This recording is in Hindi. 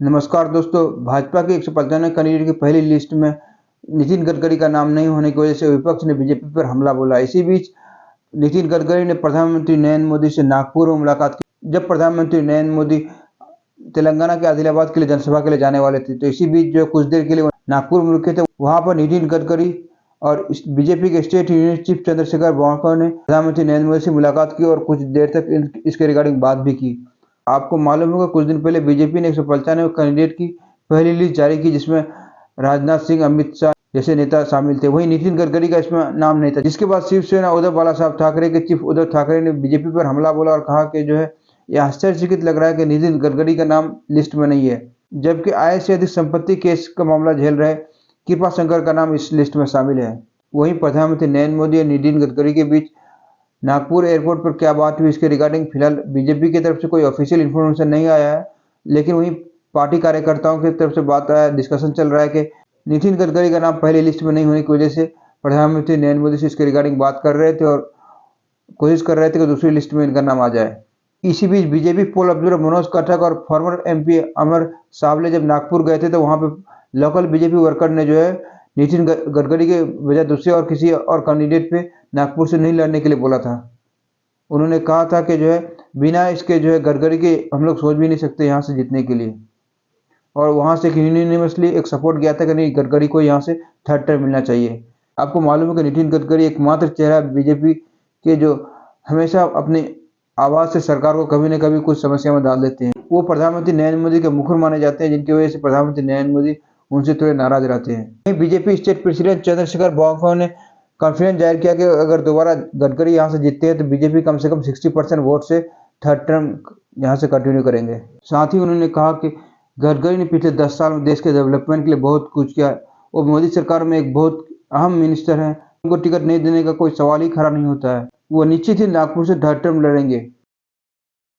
नमस्कार दोस्तों, भाजपा के 195 कैंडिडेट की पहली लिस्ट में नितिन गडकरी का नाम नहीं होने की वजह से विपक्ष ने बीजेपी पर हमला बोला। इसी बीच नितिन गडकरी ने प्रधानमंत्री नरेंद्र मोदी से नागपुर में मुलाकात की। जब प्रधानमंत्री नरेंद्र मोदी तेलंगाना के आदिलाबाद के लिए जनसभा के लिए जाने वाले थे, तो इसी बीच जो कुछ देर के लिए नागपुर में रुके थे, वहां पर नितिन गडकरी और बीजेपी के state union chief Chandrashekhar Bawankule ने प्रधानमंत्री नरेंद्र मोदी से मुलाकात की और कुछ देर तक इसके रिगार्डिंग बात भी की। आपको मालूम होगा, कुछ दिन पहले बीजेपी ने 195 कैंडिडेट की पहली लिस्ट जारी की, जिसमें राजनाथ सिंह, अमित शाह जैसे नेता शामिल थे। वहीं नितिन गडकरी का इसमें नाम नहीं था, जिसके बाद शिवसेना उद्धव बालासाहेब ठाकरे के चीफ उद्धव ठाकरे ने बीजेपी पर हमला बोला और कहा कि जो है यह आश्चर्यचकित लग रहा है कि नितिन गडकरी का नाम लिस्ट में नहीं है, जबकि आय से अधिक संपत्ति केस का मामला झेल रहे कृपा शंकर का नाम इस लिस्ट में शामिल है। वहीं प्रधानमंत्री नरेंद्र मोदी और नितिन गडकरी के बीच नागपुर एयरपोर्ट पर क्या बात हुई, इसके रिगार्डिंग फिलहाल बीजेपी की तरफ से कोई ऑफिशियल इन्फॉर्मेशन नहीं आया है, लेकिन वहीं पार्टी कार्यकर्ताओं की तरफ से बात आया, डिस्कशन चल रहा है कि नितिन गडकरी का नाम पहली लिस्ट में नहीं होने की वजह से प्रधानमंत्री नरेंद्र मोदी से इसके रिगार्डिंग बात कर रहे थे और कोशिश कर रहे थे कि दूसरी लिस्ट में इनका नाम आ जाए। इसी बीच बीजेपी पोल ऑब्जर्वर मनोज पाठक और फॉर्मर एमपी अमर सावले जब नागपुर गए थे, तो वहां पे लोकल बीजेपी वर्कर ने जो है नितिन गडकरी के बजाय दूसरे और किसी और कैंडिडेट पे नागपुर से नहीं लड़ने के लिए बोला था। उन्होंने कहा था कि जो है बिना इसके जो है गडकरी के हम लोग सोच भी नहीं सकते यहाँ से जीतने के लिए, और वहाँ से यूनिवर्सली एक सपोर्ट गया था कि नहीं, गडकरी को यहाँ से थर्ड टर्म मिलना चाहिए। आपको मालूम है कि नितिन गडकरी एकमात्र चेहरा बीजेपी के जो हमेशा अपनी आवाज़ से सरकार को कभी न कभी कुछ समस्या में डाल देते हैं। वो प्रधानमंत्री नरेंद्र मोदी के मुखर माने जाते हैं, जिनकी वजह से प्रधानमंत्री नरेंद्र मोदी उनसे थोड़े नाराज रहते हैं। BJP state president Chandrashekhar Bawankule ने कॉन्फिडेंस जाहिर किया कि अगर दोबारा गडकरी यहाँ से जीतते हैं तो बीजेपी कम से कम 60% वोट से थर्ड टर्म यहाँ से कंटिन्यू करेंगे। साथ ही उन्होंने कहा कि गडकरी ने पिछले 10 साल में देश के डेवलपमेंट के लिए बहुत कुछ किया और मोदी सरकार में एक बहुत अहम मिनिस्टर है, उनको टिकट नहीं देने का कोई सवाल ही खड़ा नहीं होता है। वो निश्चित ही नागपुर से थर्ड टर्म लड़ेंगे।